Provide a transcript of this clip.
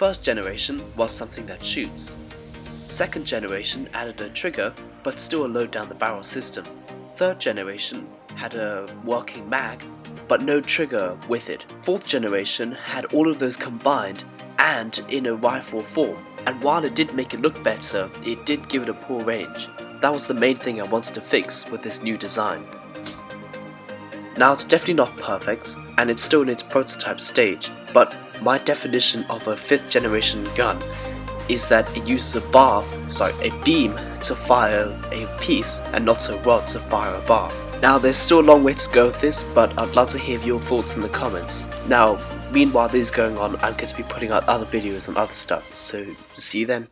First generation was something that shoots. Second generation added a trigger, but still a load down the barrel system. Third generation had a working mag, but no trigger with it. Fourth generation had all of those combined and in a rifle form, and while it did make it look better, it did give it a poor range. That was the main thing I wanted to fix with this new design. Now it's definitely not perfect, and it's still in its prototype stage, but my definition of a 5th generation gun is that it uses a beam to fire a piece and not a rod to fire a bar. Now there's still a long way to go with this, but I'd love to hear your thoughts in the comments. Now, meanwhile this is going on, I'm going to be putting out other videos on other stuff, so see you then.